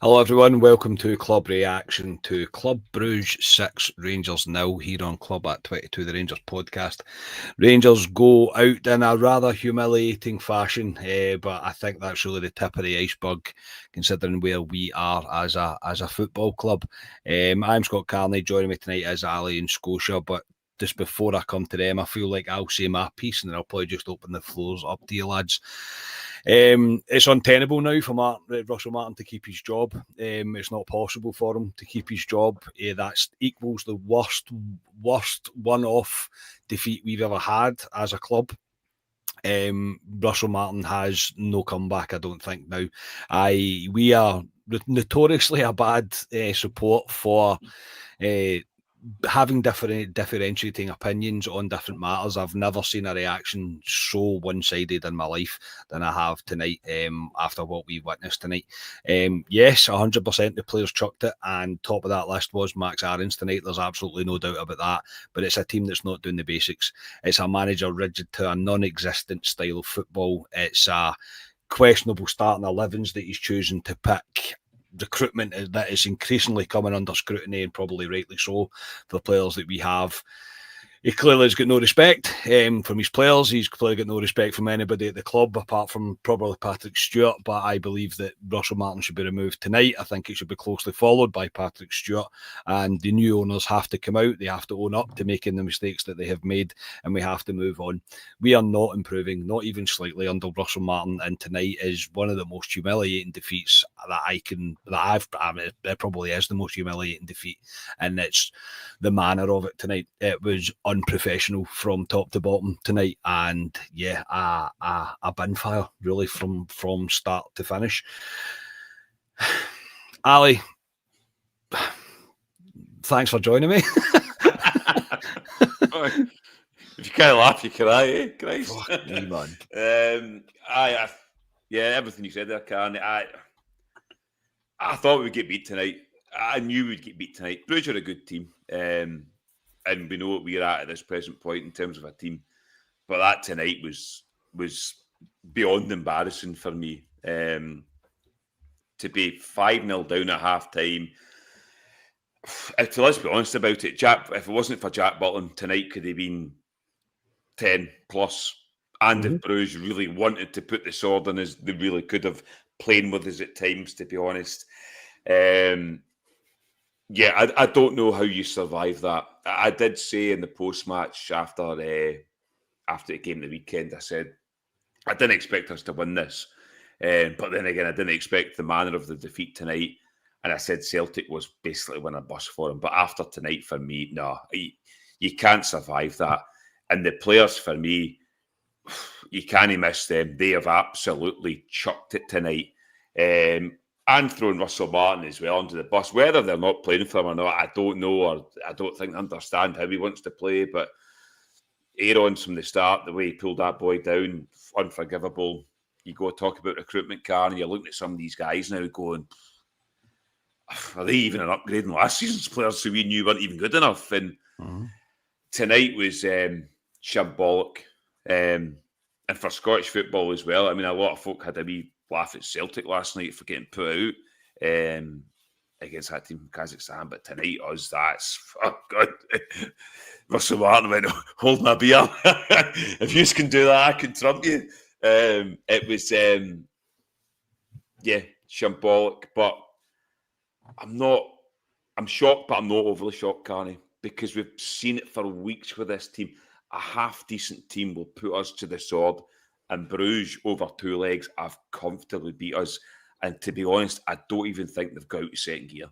Hello everyone, welcome to Club Reaction to Club Bruges 6, Rangers 0 here on Club at 22, the Rangers podcast. Rangers go out in a rather humiliating fashion, but I think that's really the tip of the iceberg considering where we are as a football club. I'm Scott Carney, joining me tonight is Ali and Scotia, but just before I come to them, I feel like I'll say my piece and then I'll probably just open the floors up to you lads. It's untenable now for Russell Martin to keep his job. It's not possible for him to keep his job. That equals the worst one-off defeat we've ever had as a club. Russell Martin has no comeback, I don't think now. We are notoriously a bad support for having differentiating opinions on different matters. I've never seen a reaction so one-sided in my life than I have tonight after what we witnessed tonight. Yes, 100% the players chucked it, and top of that list was Max Aarons tonight. There's absolutely no doubt about that, but it's a team that's not doing the basics. It's a manager rigid to a non-existent style of football. It's a questionable starting 11s that he's choosing to pick. Recruitment that is increasingly coming under scrutiny, and probably rightly so, for the players that we have. He clearly has got no respect from his players. He's clearly got no respect from anybody at the club, apart from probably Patrick Stewart. But I believe that Russell Martin should be removed tonight. I think it should be closely followed by Patrick Stewart. And the new owners have to come out. They have to own up to making the mistakes that they have made. And we have to move on. We are not improving, not even slightly, under Russell Martin. And tonight is one of the most humiliating defeats it probably is the most humiliating defeat. And it's the manner of it tonight. It was unprofessional from top to bottom tonight, and yeah, a bin fire really from start to finish. Ali, thanks for joining me. If you can't laugh, you cry, eh? Christ. Me, man. Yeah, everything you said there, Carney. I thought we'd get beat tonight. I knew we'd get beat tonight. Bruges are a good team. And we know what we're at this present point in terms of a team. But that tonight was beyond embarrassing for me. To be 5-0 down at half-time. Let's be honest about it. If it wasn't for Jack Butland, tonight could have been 10 plus. And if Bruges really wanted to put the sword in us, they really could have, playing with us at times, to be honest. Yeah, I don't know how you survive that. I did say in the post-match after the game the weekend, I said, I didn't expect us to win this. But then again, I didn't expect the manner of the defeat tonight. And I said Celtic was basically winning a bus for him. But after tonight, for me, no, you can't survive that. And the players, for me, you can't miss them. They have absolutely chucked it tonight. And throwing Russell Martin as well onto the bus. Whether they're not playing for him or not, I don't know, or I don't think I understand how he wants to play. But Aaron's from the start, the way he pulled that boy down, unforgivable. You go talk about recruitment, car, and you're looking at some of these guys now going, are they even an upgrade in last season's players who we knew weren't even good enough? And tonight was shambolic. And for Scottish football as well, I mean, a lot of folk had a wee laugh at Celtic last night for getting put out against that team from Kazakhstan. But tonight, that's good. Russell Martin went, hold my beer. If you can do that, I can trump you. It was, shambolic. But I'm shocked, but I'm not overly shocked, Carney, because we've seen it for weeks with this team. A half-decent team will put us to the sword, and Bruges, over 2 legs, have comfortably beat us. And to be honest, I don't even think they've got out of second gear.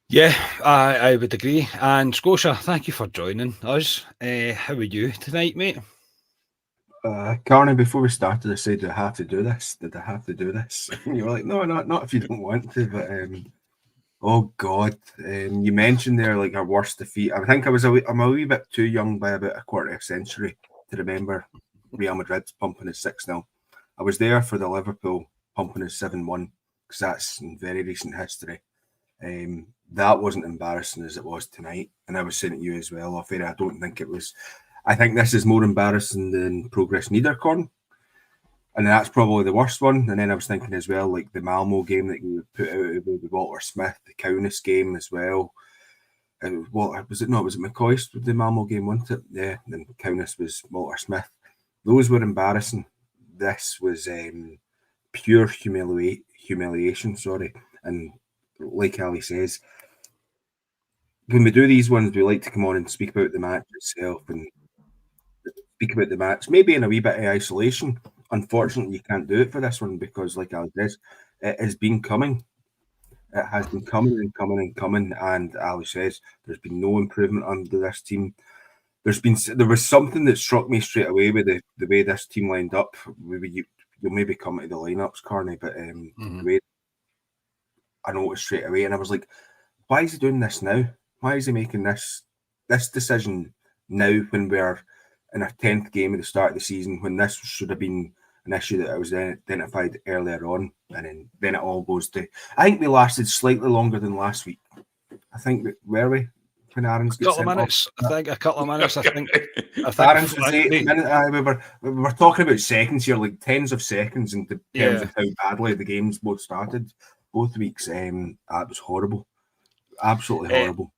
Yeah, I would agree. And Scotia, thank you for joining us. How are you tonight, mate? Carney, before we started, I said, do I have to do this? Did I have to do this? And you were like, no, not if you don't want to. But oh God, you mentioned there like our worst defeat. I think I'm a wee bit too young by about a quarter of a century to remember Real Madrid pumping us 6-0. I was there for the Liverpool pumping us 7-1 because that's in very recent history. That wasn't embarrassing as it was tonight, and I was saying to you as well, off air, I don't think it was. I think this is more embarrassing than Progress Niederkorn. And that's probably the worst one. And then I was thinking as well, like the Malmo game that you put out with Walter Smith, the Kaunas game as well. What was it? No, was it McCoist with the Malmo game, wasn't it? Yeah, and Kaunas was Walter Smith. Those were embarrassing. This was pure humiliation. Sorry, and like Ali says, when we do these ones, we like to come on and speak about the match itself and speak about the match, maybe in a wee bit of isolation. Unfortunately, you can't do it for this one because, like Ali says, it has been coming. It has been coming and coming and coming, and Ali says there's been no improvement under this team. There was something that struck me straight away with the way this team lined up. You'll maybe come to the lineups, Carney, but the way I noticed straight away, and I was like, why is he doing this now? Why is he making this decision now when we're in our 10th game at the start of the season, when this should have been an issue that was identified earlier on, and then it all goes to. I think we lasted slightly longer than last week. I think were we when Aaron's got sent off? A couple of minutes. I think Aaron's was 8 minutes. We were talking about seconds here, like tens of seconds in terms of how badly the games both started both weeks. That was horrible, absolutely horrible.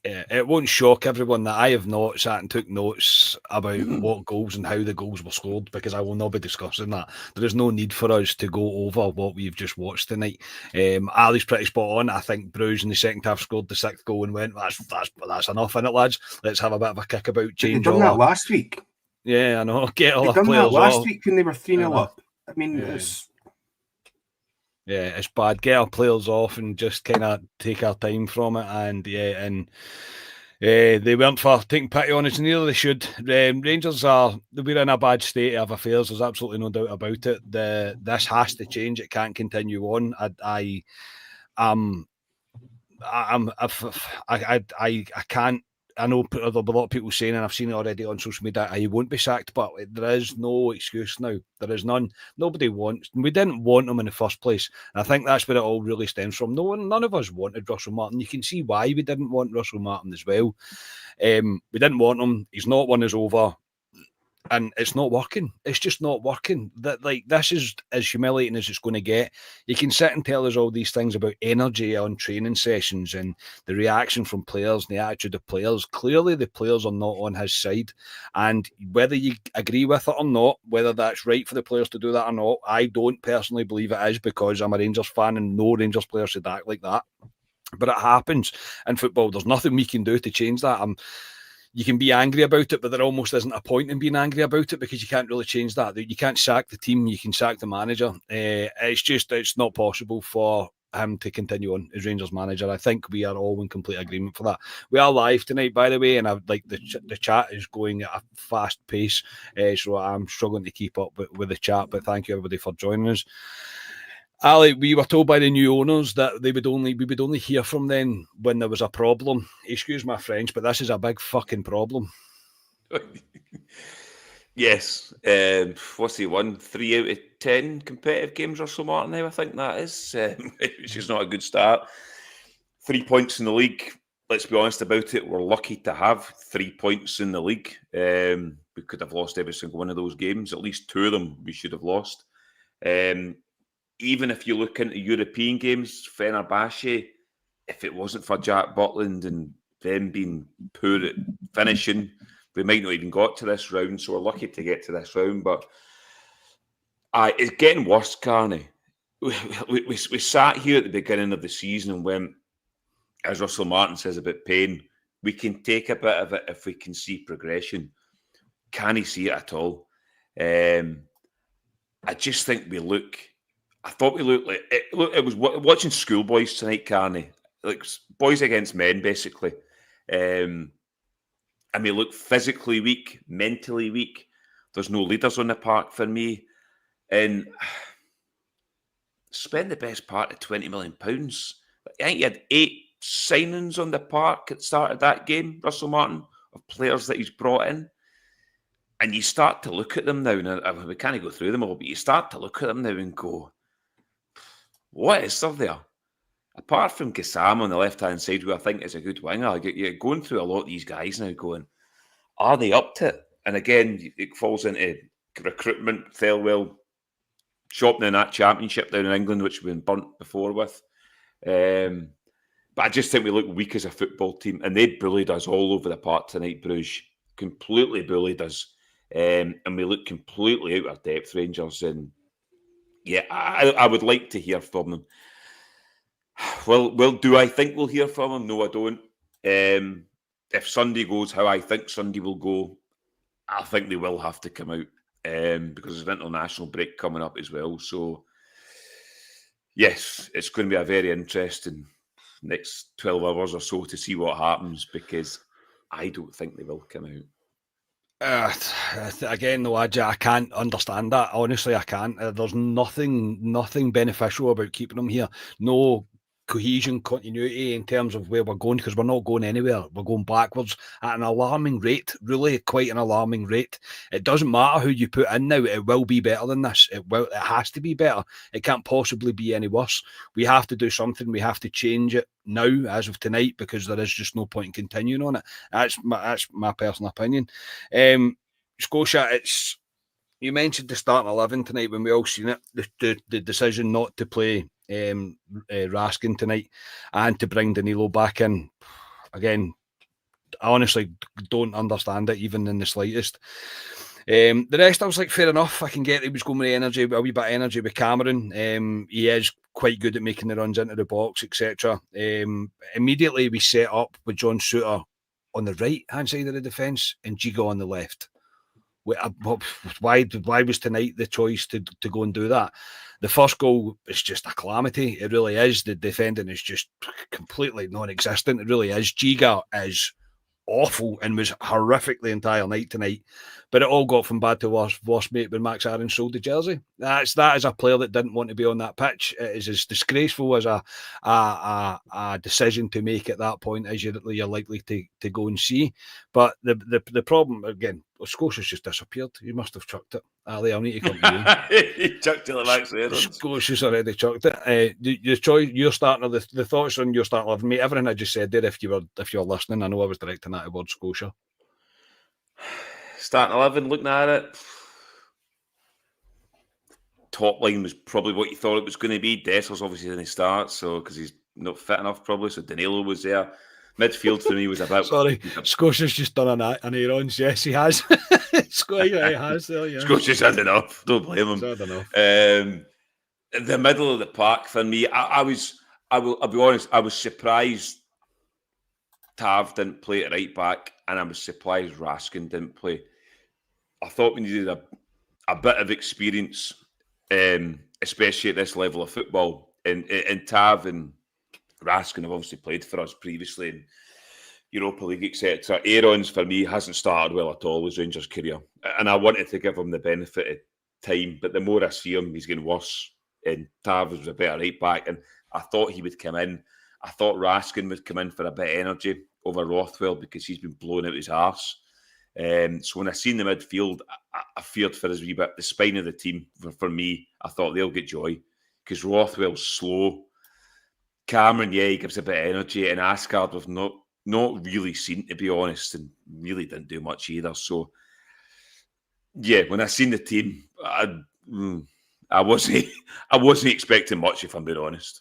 It won't shock everyone that I have not sat and took notes about what goals and how the goals were scored, because I will not be discussing that. There is no need for us to go over what we've just watched tonight. Ali's pretty spot on. I think Bruges in the second half scored the 6th goal and went, that's enough, innit, lads? Let's have a bit of a kick about, change all that last week. Yeah, I know. Get all our players done that last off. week when they were 3-0 up. I mean, it's... Yeah, it's bad. Get our players off and just kind of take our time from it. And they weren't for taking pity on us, neither they should. Rangers we're in a bad state of affairs. There's absolutely no doubt about it. This has to change. It can't continue on. I can't. I know there'll be a lot of people saying, and I've seen it already on social media, he won't be sacked, but there is no excuse now. There is none. Nobody wants. We didn't want him in the first place. And I think that's where it all really stems from. None of us wanted Russell Martin. You can see why we didn't want Russell Martin as well. We didn't want him. He's not won us over. And it's not working. It's just not working. This is as humiliating as it's going to get. You can sit and tell us all these things about energy on training sessions and the reaction from players and the attitude of players. Clearly, the players are not on his side. And whether you agree with it or not, whether that's right for the players to do that or not, I don't personally believe it is, because I'm a Rangers fan and no Rangers player should act like that. But it happens in football. There's nothing we can do to change that. You can be angry about it, but there almost isn't a point in being angry about it, because you can't really change that. You can't sack the team, you can sack the manager. It's not possible for him to continue on as Rangers manager. I think we are all in complete agreement for that. We are live tonight, by the way, and the chat is going at a fast pace, so I'm struggling to keep up with the chat, but thank you everybody for joining us. Ali, we were told by the new owners that we would only hear from them when there was a problem. Excuse my French, but this is a big fucking problem. Yes. What's he won? 3 out of 10 competitive games, Russell Martin now, I think that is, which is not a good start. 3 points in the league. Let's be honest about it. We're lucky to have 3 points in the league. We could have lost every single one of those games. At least 2 of them we should have lost. Even if you look into European games, Fenerbahce, if it wasn't for Jack Butland and them being poor at finishing, we might not even got to this round. So we're lucky to get to this round. But it's getting worse, Carney. We sat here at the beginning of the season and went, as Russell Martin says about pain, we can take a bit of it if we can see progression. Can he see it at all? I just think we look... I thought we looked like it was watching schoolboys tonight, Carney, like boys against men, basically. And we look physically weak, mentally weak. There's no leaders on the park for me, and spend the best part of £20 million. I think he had 8 signings on the park at the start of that game, Russell Martin, of players that he's brought in. And you start to look at them now, and we can't go through them all, but you start to look at them now and go, what is there? Apart from Gassam on the left-hand side, who I think is a good winger, you're going through a lot of these guys now going, are they up to it? And again, it falls into recruitment, Thelwell shopping in that Championship down in England, which we've been burnt before with. But I just think we look weak as a football team, and they bullied us all over the park tonight, Bruges. Completely bullied us. And we look completely out of depth, Rangers. And yeah, I would like to hear from them. Well, do I think we'll hear from them? No, I don't. If Sunday goes how I think Sunday will go, I think they will have to come out because there's an international break coming up as well. So, yes, it's going to be a very interesting next 12 hours or so to see what happens, because I don't think they will come out. Again, though, I can't understand that. Honestly, I can't. There's nothing beneficial about keeping them here. No cohesion, continuity in terms of where we're going, because we're not going anywhere. We're going backwards at an alarming rate, really quite an alarming rate. It doesn't matter who you put in now, it will be better than this. It has to be better. It can't possibly be any worse. We have to do something. We have to change it now, as of tonight, because there is just no point in continuing on it. That's my personal opinion. Scotia, you mentioned the starting 11 tonight when we all seen it. The decision not to play Raskin tonight and to bring Danilo back in. Again, I honestly don't understand it even in the slightest. The rest, I was like, fair enough. I can get he was going with energy, a wee bit of energy with Cameron. He is quite good at making the runs into the box, etc. Immediately we set up with John Souttar on the right hand side of the defence and Giga on the left. Why was tonight the choice to go and do that? The first goal is just a calamity. It really is. The defending is just completely non-existent. It really is. Giga is awful and was horrific the entire night tonight. But it all got from bad to worse, mate, when Max Aaron sold the jersey. That is a player that didn't want to be on that pitch. It is as disgraceful as a decision to make at that point as you're likely to go and see. But the problem, again, Scotia's just disappeared. You must have chucked it. Ali, I'll need to come to you. He chucked it like that. Scotia's already chucked it. Your choice, your starting, the thoughts on your starting 11, mate, everything I just said there, if you're listening, I know I was directing that towards Scotia. Starting 11, looking at it, top line was probably what you thought it was going to be. Dessers obviously didn't start, so because he's not fit enough probably, so Danilo was there. Midfield for me was about... Sorry, Scotia's just done an Aarons. Yes, he has. Scotia has there, yeah. Scotia's had enough. Don't blame him. Had enough. The middle of the park for me, I'll be honest, I was surprised Tav didn't play at right back, and I was surprised Raskin didn't play. I thought we needed a bit of experience, especially at this level of football. And Tav and Raskin have obviously played for us previously in Europa League, etc. Aarons, for me, hasn't started well at all his Rangers career. And I wanted to give him the benefit of time, but the more I see him, he's getting worse. And Tav was a better right back, and I thought he would come in. I thought Raskin would come in for a bit of energy over Rothwell because he's been blowing out his arse. So when I seen the midfield, I feared for his wee bit. The spine of the team, for me, I thought they'll get joy because Rothwell's slow. Cameron, yeah, he gives a bit of energy, and Asgard we've not really seen, to be honest, and really didn't do much either. So, yeah, when I seen the team, I wasn't expecting much, if I'm being honest.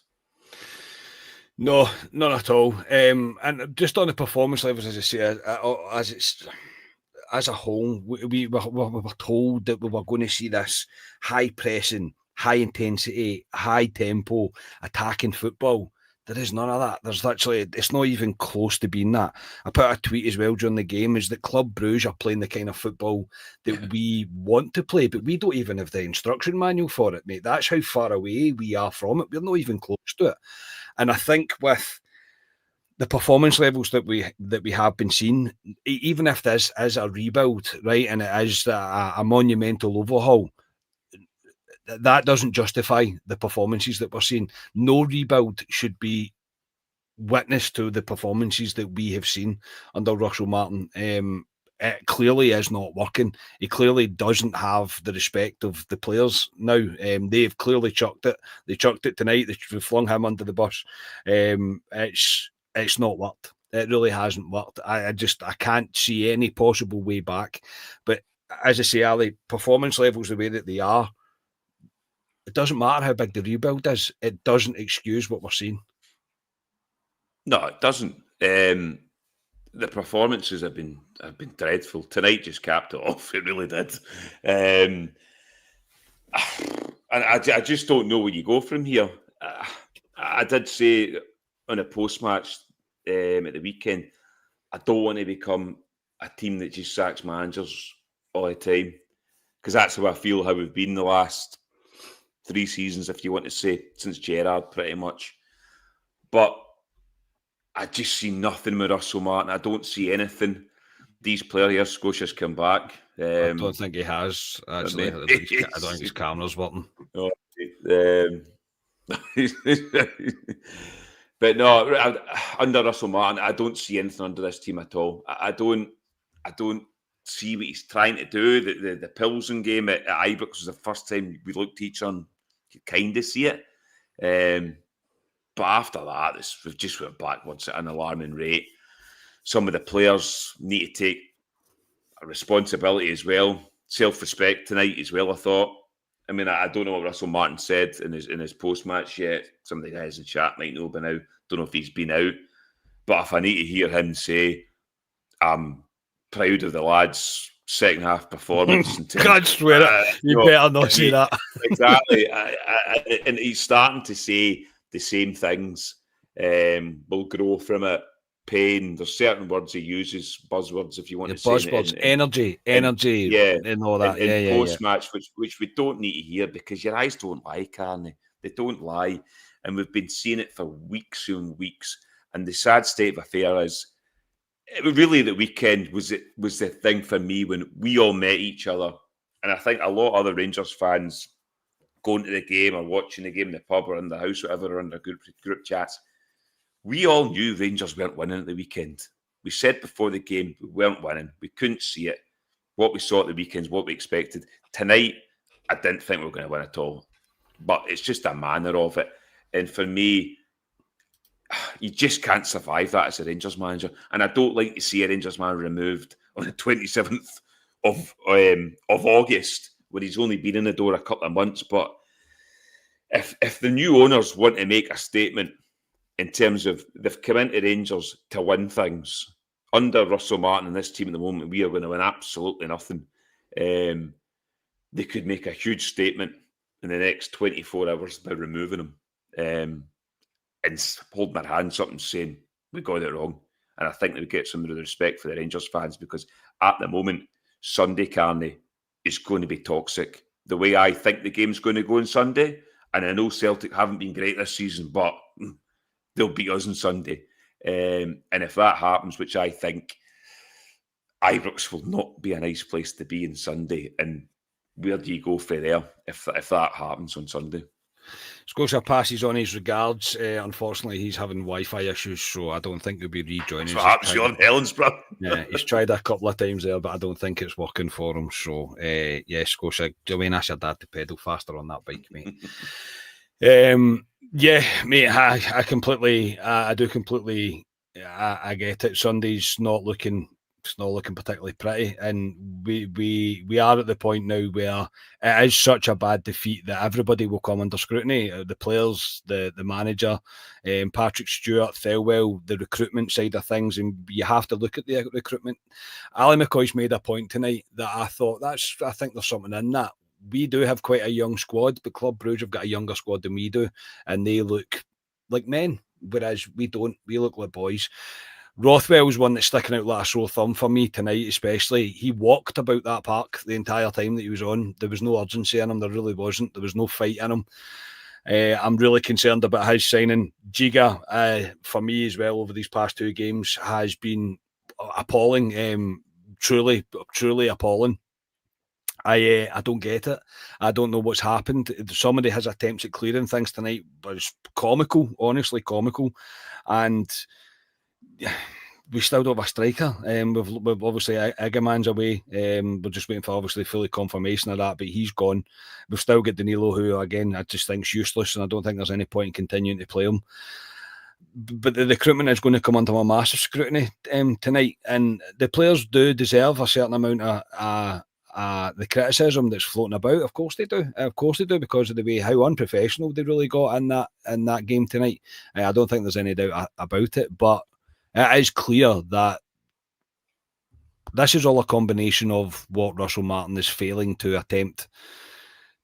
No, not at all. And just on the performance levels, as I say, as a whole, we were told that we were going to see this high pressing, high intensity, high tempo attacking football. There is none of that. There's actually, it's not even close to being that. I put a tweet as well during the game, is that Club Bruges are playing the kind of football that we want to play, but we don't even have the instruction manual for it, mate. That's how far away we are from it. We're not even close to it. And I think with the performance levels that we have been seeing, even if this is a rebuild, right, and it is a monumental overhaul, that doesn't justify the performances that we're seeing. No rebuild should be witness to the performances that we have seen under Russell Martin. It clearly is not working. He clearly doesn't have the respect of the players now. They've clearly chucked it. They chucked it tonight. They flung him under the bus. It's not worked. It really hasn't worked. I can't see any possible way back. But as I say, Ali, performance levels the way that they are, it doesn't matter how big the rebuild is. It doesn't excuse what we're seeing. No, it doesn't. The performances have been dreadful. Tonight just capped it off. It really did. And I just don't know where you go from here. I did say on a post-match at the weekend, I don't want to become a team that just sacks managers all the time, because that's how I feel how we've been the last 3 seasons, if you want to say, since Gerrard pretty much. But I just see nothing with Russell Martin. I don't see anything. These players, Scotia's come back. I don't think he has, actually. I don't think his camera's working. No, but no, under Russell Martin, I don't see anything under this team at all. I don't see what he's trying to do. The Pilsen game at Ibrox was the first time we looked at each other and could kind of see it. But after that, we've just went backwards at an alarming rate. Some of the players need to take a responsibility as well, self-respect tonight as well, I thought. I mean, I don't know what Russell Martin said in his post-match yet. Some of the guys in chat might know by now. Don't know if he's been out. But if I need to hear him say, I'm proud of the lads' second half performance. God swear it. You better not say that. Exactly. And he's starting to say the same things. We'll grow from it. Pain. There's certain words he uses, buzzwords, if you want to say. Buzzwords, energy, yeah, and all that. In post-match, which we don't need to hear, because your eyes don't lie, Carney. They don't lie. And we've been seeing it for weeks and weeks. And the sad state of affair is, really the weekend was the thing for me when we all met each other. And I think a lot of other Rangers fans going to the game or watching the game in the pub or in the house, whatever, or in their group chats, we all knew Rangers weren't winning at the weekend. We said before the game we weren't winning. We couldn't see it. What we saw at the weekend is what we expected. Tonight, I didn't think we were going to win at all. But it's just a manner of it. And for me, you just can't survive that as a Rangers manager. And I don't like to see a Rangers manager removed on the 27th of August, when he's only been in the door a couple of months. But if the new owners want to make a statement in terms of they've come into Rangers to win things, under Russell Martin and this team at the moment, we are going to win absolutely nothing. They could make a huge statement in the next 24 hours by removing him and holding their hands up and saying, we got it wrong. And I think they would get some of the respect for the Rangers fans, because at the moment, Sunday, Carney, is going to be toxic. The way I think the game's going to go on Sunday, and I know Celtic haven't been great this season, but they'll beat us on Sunday. And if that happens, which I think, Ibrox will not be a nice place to be on Sunday. And where do you go from there if that happens on Sunday? Scotia passes on his regards. Unfortunately, he's having Wi-Fi issues, so I don't think he'll be rejoining. That's what happens to you on Helensburgh. Yeah, he's tried a couple of times there, but I don't think it's working for him. So, yeah, Scotia, Joanne, ask your dad to pedal faster on that bike, mate. Yeah, mate, I completely, I do completely, I get it. Sunday's not looking particularly pretty, and we are at the point now where it is such a bad defeat that everybody will come under scrutiny. The players, the manager, Patrick Stewart, Thelwell, the recruitment side of things, and you have to look at the recruitment. Ali McCoy's made a point tonight that I thought I think there's something in that. We do have quite a young squad, but Club Brugge have got a younger squad than we do, and they look like men, whereas we don't. We look like boys. Rothwell's one that's sticking out like a sore thumb for me tonight, especially. He walked about that park the entire time that he was on. There was no urgency in him. There really wasn't. There was no fight in him. I'm really concerned about his signing. Giga, for me as well, over these past 2 games, has been appalling. Truly appalling. I don't get it. I don't know what's happened. Some of his attempts at clearing things tonight was comical, honestly comical. And we still don't have a striker. We've obviously Egerman's away. We're just waiting for obviously fully confirmation of that, but he's gone. We've still got Danilo, who again I just think's useless, and I don't think there's any point in continuing to play him. But the recruitment is going to come under a massive scrutiny tonight, and the players do deserve a certain amount of the criticism that's floating about. Of course they do. Because of the way how unprofessional they really got in that game tonight. I don't think there's any doubt about it. But it is clear that this is all a combination of what Russell Martin is failing to attempt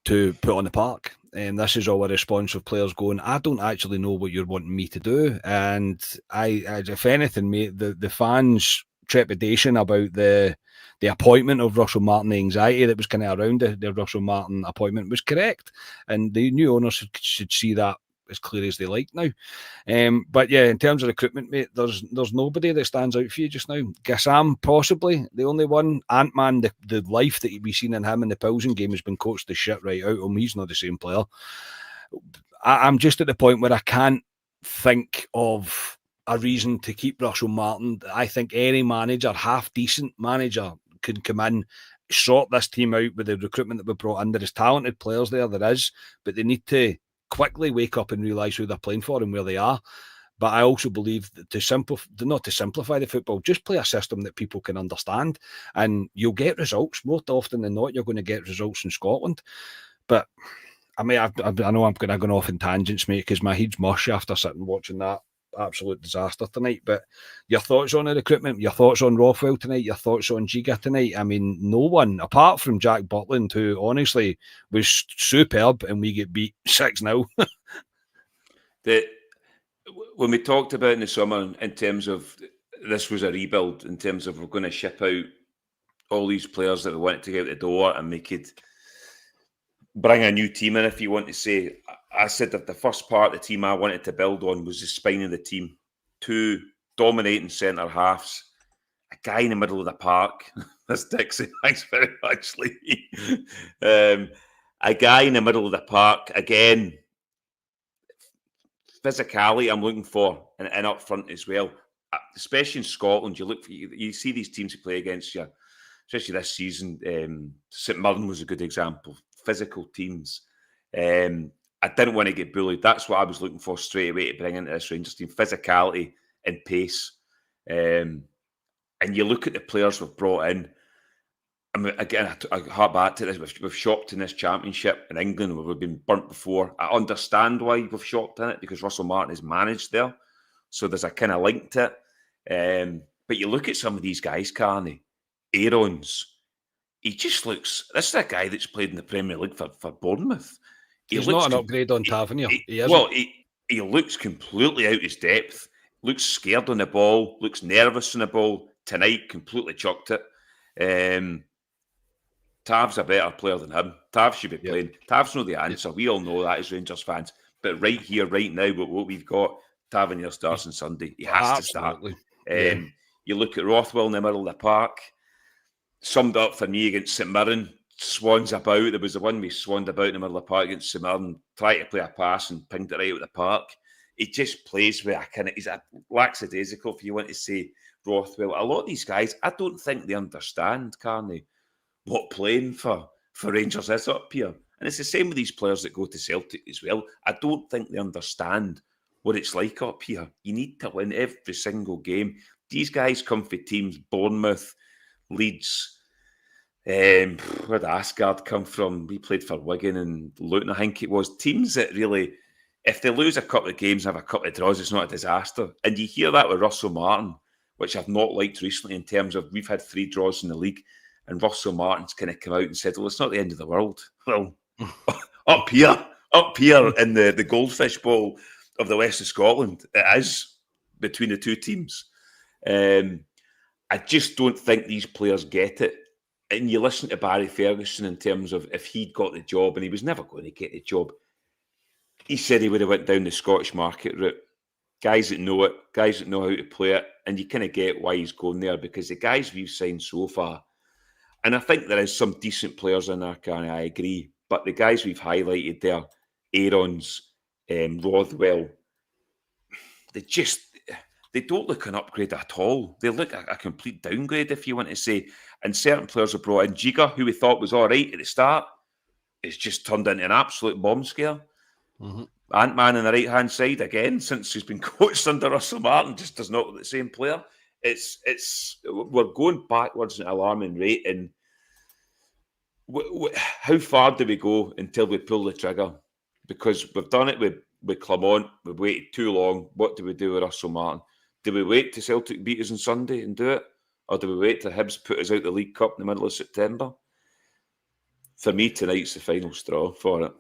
to put on the park. And this is all a response of players going, I don't actually know what you're wanting me to do. And if anything, mate, the fans' trepidation about the appointment of Russell Martin, the anxiety that was kind of around the Russell Martin appointment was correct. And the new owners should see that as clear as they like now. But yeah, in terms of recruitment, mate, there's nobody that stands out for you just now. Gassam, possibly the only one. Ant-Man, the life that we've seen in him in the Pilsen game has been coached the shit right out of him. He's not the same player. I'm just at the point where I can't think of a reason to keep Russell Martin. I think any manager, half decent manager, can come in, sort this team out with the recruitment that we brought in. There is talented players there is, but they need to quickly wake up and realise who they're playing for and where they are. But I also believe that not to simplify the football, just play a system that people can understand, and you'll get results. More often than not, you're going to get results in Scotland. But I mean, I know I'm going to go off in tangents, mate, because my head's mush after sitting watching that absolute disaster tonight. But your thoughts on the recruitment, your thoughts on Rothwell tonight, your thoughts on Giga tonight? I mean, no one apart from Jack Butland, who honestly was superb, and we get beat 6-0. When we talked about in the summer, in terms of this was a rebuild, in terms of we're going to ship out all these players that we wanted to get out the door, and we could bring a new team in, if you want to say. I said that the first part of the team I wanted to build on was the spine of the team. 2 dominating centre halves, a guy in the middle of the park. That's Dixie. Thanks very much, Lee. A guy in the middle of the park. Again, physicality I'm looking for, and up front as well. Especially in Scotland, you see these teams who play against you, especially this season. St Mirren was a good example. Physical teams. I didn't want to get bullied. That's what I was looking for straight away to bring into this Rangers team. Physicality and pace. And you look at the players we've brought in. I mean, again, I hark back to this. We've shopped in this championship in England where we've been burnt before. I understand why we've shopped in it, because Russell Martin is managed there. So there's a kind of link to it. But you look at some of these guys, Carney, Aarons, he just looks... This is a guy that's played in the Premier League for Bournemouth. He's not an upgrade on Tavernier. He looks completely out of his depth. Looks scared on the ball. Looks nervous on the ball. Tonight, completely chucked it. Tav's a better player than him. Tav should be playing. Tav's not the answer. We all know that as Rangers fans. But right here, right now, with what we've got, Tavernier starts on Sunday. He has to start. You look at Rothwell in the middle of the park. Summed up for me against St Mirren. Swans about. There was the one we swanned about in the middle of the park against St Mirren. Tried to play a pass and pinged it right out of the park. He just plays with he's a lackadaisical, if you want to say, Rothwell. A lot of these guys, I don't think they understand, Carney, what playing for Rangers is up here. And it's the same with these players that go to Celtic as well. I don't think they understand what it's like up here. You need to win every single game. These guys come for teams, Bournemouth, Leeds, where'd Asgard come from? We played for Wigan and Luton, I think it was. Teams that really, if they lose a couple of games and have a couple of draws, it's not a disaster. And you hear that with Russell Martin, which I've not liked recently in terms of we've had 3 draws in the league, and Russell Martin's kind of come out and said, well, it's not the end of the world. Well, up here in the Goldfish Bowl of the west of Scotland, it is between the two teams. I just don't think these players get it. And you listen to Barry Ferguson in terms of if he'd got the job, and he was never going to get the job, he said he would have went down the Scottish market route. Guys that know it, guys that know how to play it, and you kind of get why he's going there, because the guys we've signed so far, and I think there is some decent players in there, Carney, I agree, but the guys we've highlighted there, Aarons, Rothwell, they don't look an upgrade at all. They look a complete downgrade, if you want to say. And certain players are brought in. Giga, who we thought was all right at the start, it's just turned into an absolute bomb scare. Mm-hmm. Ant-Man on the right-hand side, again, since he's been coached under Russell Martin, just does not look the same player. We're going backwards at an alarming rate. And how far do we go until we pull the trigger? Because we've done it with Clermont, we've waited too long. What do we do with Russell Martin? Do we wait till Celtic beat us on Sunday and do it? Or do we wait till Hibs put us out the League Cup in the middle of September? For me, tonight's the final straw for it.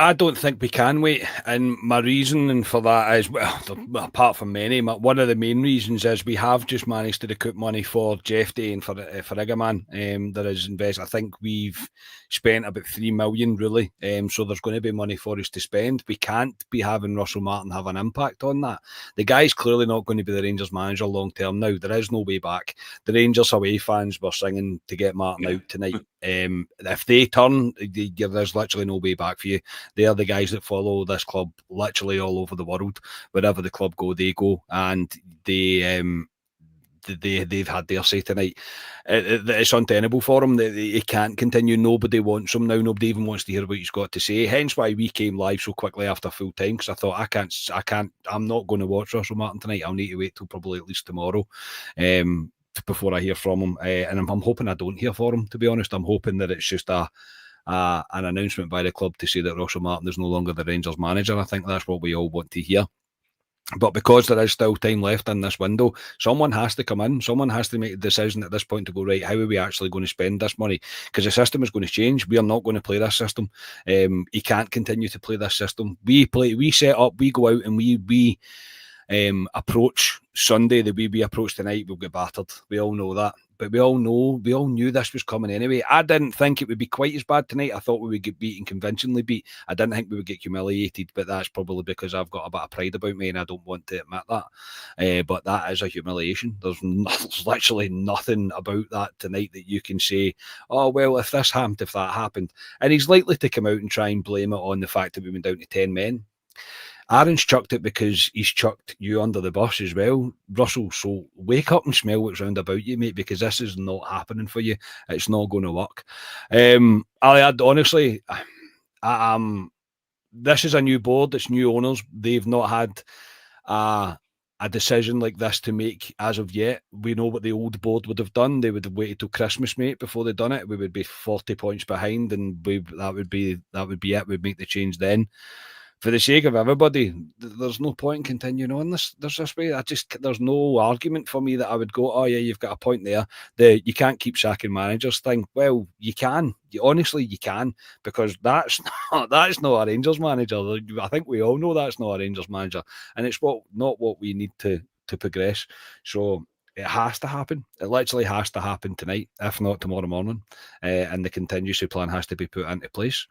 I don't think we can wait, and my reasoning for that is, well, apart from many, one of the main reasons is we have just managed to recoup money for Jeff Day and for Igaman. There is invest. I think we've spent about 3 million really, so there's going to be money for us to spend. We can't be having Russell Martin have an impact on that. The guy's clearly not going to be the Rangers manager long term now. There is no way back. The Rangers away fans were singing to get Martin out tonight. If they turn, there's literally no way back for you. They are the guys that follow this club literally all over the world. Wherever the club go, they go, and they've had their say tonight. It's untenable for him. He can't continue. Nobody wants him now. Nobody even wants to hear what he's got to say. Hence why we came live so quickly after full time, because I thought I'm not going to watch Russell Martin tonight. I'll need to wait till probably at least tomorrow. Before I hear from him, and I'm hoping I don't hear from him, to be honest. I'm hoping that it's just an announcement by the club to say that Russell Martin is no longer the Rangers manager. I think that's what we all want to hear. But because there is still time left in this window, someone has to come in. Someone has to make a decision at this point to go, right, how are we actually going to spend this money? Because the system is going to change. We are not going to play this system. He can't continue to play this system. We set up, we go out and we approach Sunday the way we approach tonight, we'll get battered. We all know that. But we all knew this was coming anyway. I didn't think it would be quite as bad tonight. I thought we would get beaten, conventionally beat. I didn't think we would get humiliated, but that's probably because I've got a bit of pride about me and I don't want to admit that. But that is a humiliation. There's literally nothing about that tonight that you can say, oh, well, if this happened, if that happened. And he's likely to come out and try and blame it on the fact that we went down to 10 men. Aaron's chucked it because he's chucked you under the bus as well, Russell. So wake up and smell what's round about you, mate, because this is not happening for you. It's not going to work. Honestly, this is a new board. It's new owners. They've not had a decision like this to make as of yet. We know what the old board would have done. They would have waited till Christmas, mate, before they'd done it. We would be 40 points behind, and that would be it. We'd make the change then. For the sake of everybody, there's no point in continuing on this way. There's no argument for me that I would go, oh yeah, you've got a point there. You can't keep sacking managers thing. Well, you can. Honestly, you can, because that's not a Rangers manager. I think we all know that's not a Rangers manager, and it's not what we need to progress. So it has to happen. It literally has to happen tonight, if not tomorrow morning, and the contingency plan has to be put into place.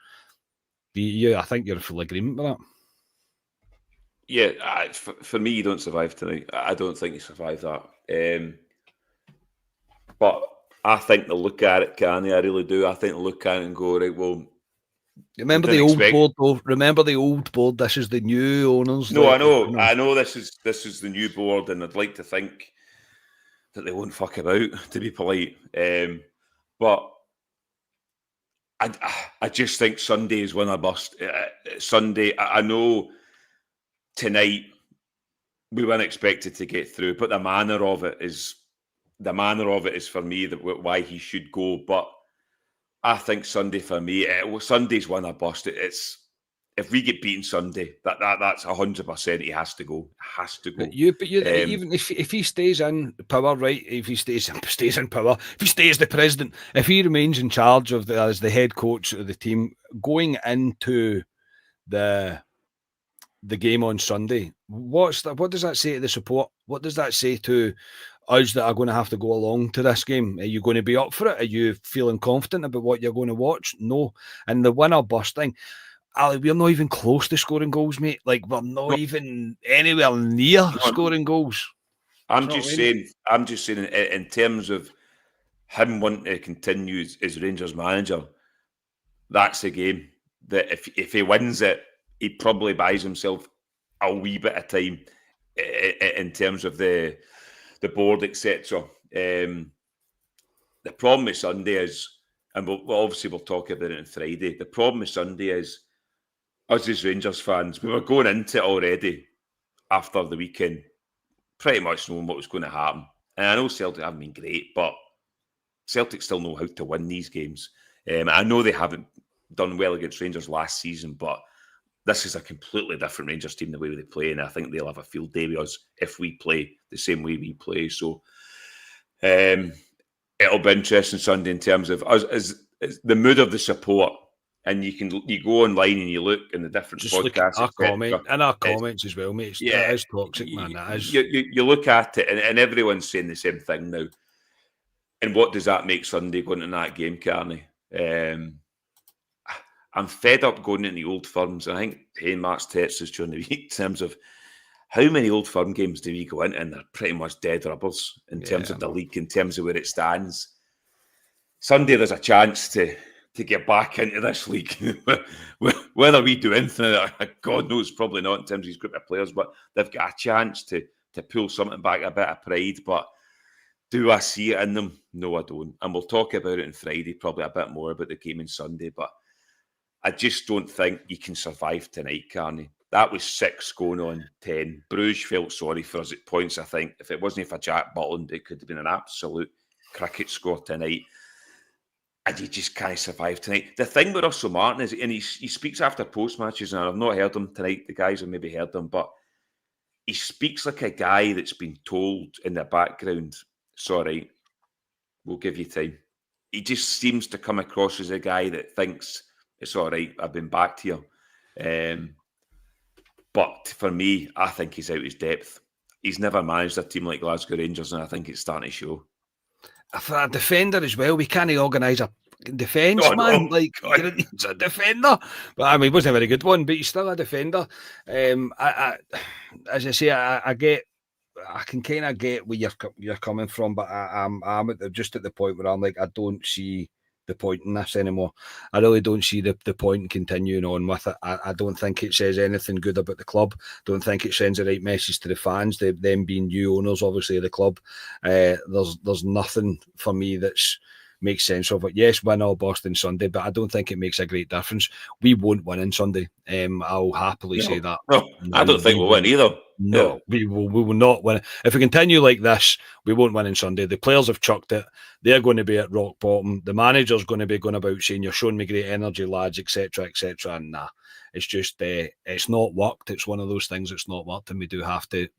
I think you're in full agreement with that. Yeah, for me, you don't survive tonight. I don't think you survive that. But I think they'll look at it, Canny. I really do. I think they'll look at it and go, right, well... Remember the old board, though? Remember the old board? This is the new owners. No, I know this is the new board, and I'd like to think that they won't fuck about, to be polite. But... I just think Sunday is when I bust. Sunday, I know tonight we weren't expected to get through, but the manner of it is for me why he should go. But I think Sunday for me, Sunday's when I bust. It's if we get beaten Sunday, that's 100%. He has to go. Has to go. Even if he stays in power, right? If he stays in power, if he stays the president, if he remains in charge of as the head coach of the team, going into the game on Sunday, what does that say to the support? What does that say to us that are going to have to go along to this game? Are you going to be up for it? Are you feeling confident about what you're going to watch? No. And the winner bust thing, Ali, we're not even close to scoring goals, mate. Like, we're not even anywhere near scoring goals. I'm just saying in terms of him wanting to continue as Rangers manager, that's a game that if he wins it, he probably buys himself a wee bit of time in terms of the board, etc. The problem with Sunday is, and we'll talk about it on Friday, the problem with Sunday is, us as Rangers fans, we were going into it already after the weekend, pretty much knowing what was going to happen. And I know Celtic haven't been great, but Celtic still know how to win these games. I know they haven't done well against Rangers last season, but this is a completely different Rangers team, the way they play, and I think they'll have a field day with us if we play the same way we play. So it'll be interesting Sunday in terms of us, as the mood of the support. And you go online and you look in the different Just podcasts, look at our comments as well, mate. Yeah, it is toxic, man. It is. You look at it, and everyone's saying the same thing now. And what does that make Sunday going into that game, Carney? I'm fed up going into the Old Firms. I think Mark's text us during the week in terms of how many Old Firm games do we go into, and they're pretty much dead rubbers in terms of the league, in terms of where it stands. Sunday, there's a chance to get back into this league. Whether we do anything, God knows, probably not in terms of his group of players, but they've got a chance to pull something back, a bit of pride. But do I see it in them? No, I don't. And we'll talk about it on Friday, probably a bit more about the game on Sunday. But I just don't think you can survive tonight, Carney. That was 6 going on 10. Bruges felt sorry for us at points, I think. If it wasn't for Jack Butland, it could have been an absolute cricket score tonight. And you just can't survive tonight. The thing with Russell Martin is, and he speaks after post-matches, and I've not heard him tonight. The guys have maybe heard him, but he speaks like a guy that's been told in the background, sorry, we'll give you time. He just seems to come across as a guy that thinks, it's all right, I've been backed here. But for me, I think he's out his depth. He's never managed a team like Glasgow Rangers, and I think it's starting to show. For a defender as well, we can't organise a defence, man. No, he's a defender. But I mean, he wasn't a very good one, but he's still a defender. As I say, I can kind of get where you're coming from, but I'm just at the point where I'm like, I don't see the point in this anymore. I really don't see the point in continuing on with it. I don't think it says anything good about the club. Don't think it sends the right message to the fans, them being new owners, obviously, of the club. There's nothing for me that's makes sense of it. Yes, win or bust on Sunday, but I don't think it makes a great difference. We won't win on Sunday. I'll happily say that. No, I don't think we'll win either. No, we will not win. If we continue like this, we won't win on Sunday. The players have chucked it. They're going to be at rock bottom. The manager's going to be going about saying, you're showing me great energy, lads, etc., etc. And nah, it's just it's not worked. It's one of those things that's not worked, and we do have to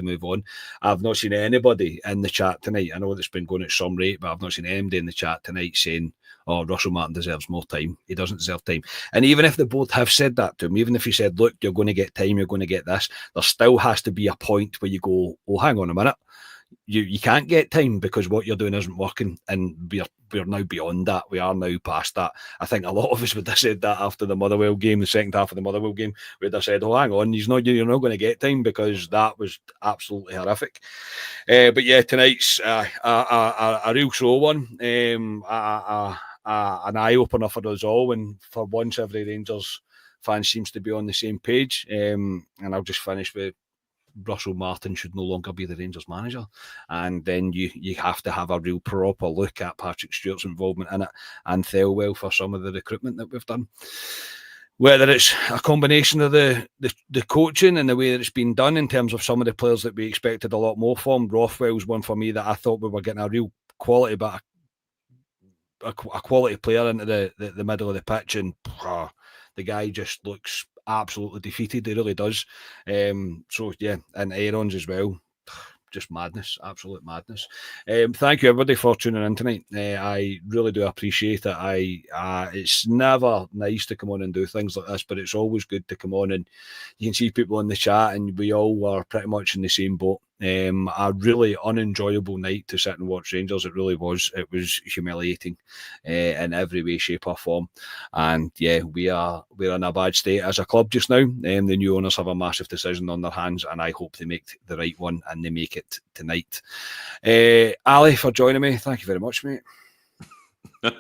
move on. I've not seen anybody in the chat tonight. I know it's been going at some rate, but I've not seen anybody in the chat tonight saying, oh, Russell Martin deserves more time. He doesn't deserve time. And even if the board have said that to him, even if he said, look, you're going to get time, you're going to get this, there still has to be a point where you go, oh, hang on a minute. You can't get time because what you're doing isn't working, and we're now beyond that. We are now past that. I think a lot of us would have said that after the Motherwell game, the second half of the Motherwell game, we'd have said, oh, hang on, you're not going to get time, because that was absolutely horrific. But yeah, tonight's a real show one, an eye-opener for us all, and for once every Rangers fan seems to be on the same page. And I'll just finish with Russell Martin should no longer be the Rangers manager, and then you have to have a real proper look at Patrick Stewart's involvement in it, and Thelwell for some of the recruitment that we've done. Whether it's a combination of the coaching and the way that it's been done in terms of some of the players that we expected a lot more from. Rothwell's one for me that I thought we were getting a real quality, but a quality player into the middle of the pitch, and the guy just looks absolutely defeated. He really does. So yeah, and Aaron's as well. Just madness, absolute madness. Thank you everybody for tuning in tonight. I really do appreciate it. It's never nice to come on and do things like this, but it's always good to come on, and you can see people in the chat, and we all were pretty much in the same boat. A really unenjoyable night to sit and watch Rangers. It really was. It was humiliating in every way, shape or form. And yeah, we're in a bad state as a club just now. The new owners have a massive decision on their hands, and I hope they make the right one, and they make it tonight. Ali, for joining me, thank you very much, mate. It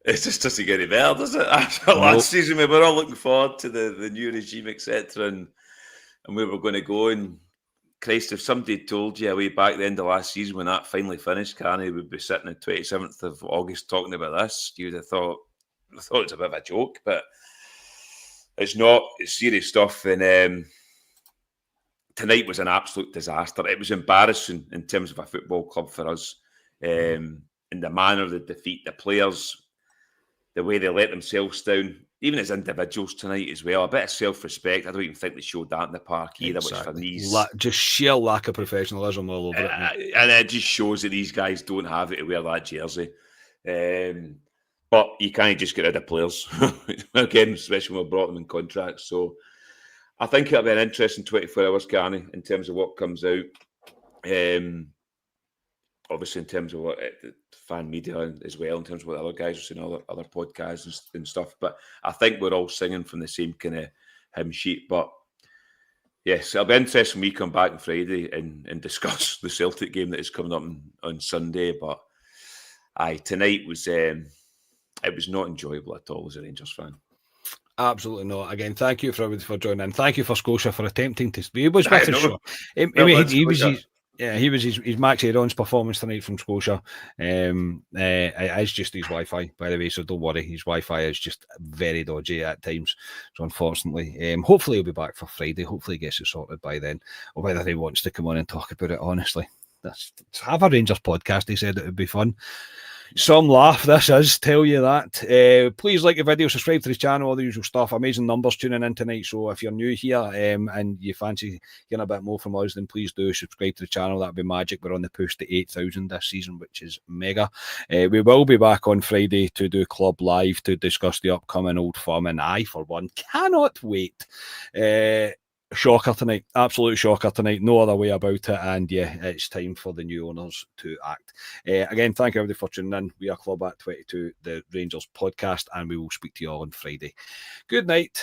just doesn't get any better, does it? After last season, we were all looking forward to the new regime, etc., and we were going to go. And Christ, if somebody told you way back the end of last season when that finally finished, Carney would be sitting on the 27th of August talking about this, you'd have thought it's a bit of a joke, but it's not. It's serious stuff. And tonight was an absolute disaster. It was embarrassing in terms of a football club for us. and the manner of the defeat, the players, the way they let themselves down, even as individuals tonight as well, a bit of self-respect. I don't even think they showed that in the park either, Exactly. which for me just sheer lack of professionalism all over it. And it just shows that these guys don't have it to wear that jersey. But you can't just get rid of players. Again, especially when we brought them in contracts. So I think it'll be an interesting 24 hours, Carney, in terms of what comes out. Obviously, in terms of what the fan media as well, in terms of what the other guys are saying, other podcasts and stuff. But I think we're all singing from the same kind of hymn sheet. But yes, it'll be interesting when we come back on Friday and discuss the Celtic game that is coming up on Sunday. But tonight was it was not enjoyable at all as a Rangers fan. Absolutely not. Again, thank you for everybody for joining in. Thank you for Scotia for attempting to. He was I with the know. show. He was his Max Aaron's performance tonight from Scotia. It's just his Wi-Fi, by the way, so don't worry. His Wi-Fi is just very dodgy at times. So unfortunately, hopefully he'll be back for Friday. Hopefully he gets it sorted by then, or whether he wants to come on and talk about it. Honestly, have a Rangers podcast. He said it would be fun. Some laugh, this is, tell you that. Please like the video, subscribe to the channel, all the usual stuff. Amazing numbers tuning in tonight. So if you're new here and you fancy hearing a bit more from us, then please do subscribe to the channel. That'd be magic. We're on the push to 8,000 this season, which is mega. We will be back on Friday to do Club Live to discuss the upcoming Old Firm, and I, for one, cannot wait. Shocker tonight, absolute shocker tonight, no other way about it. And yeah, it's time for the new owners to act. Again, thank you everybody for tuning in. We are Club at 22, the Rangers podcast, and we will speak to you all on Friday. Good night.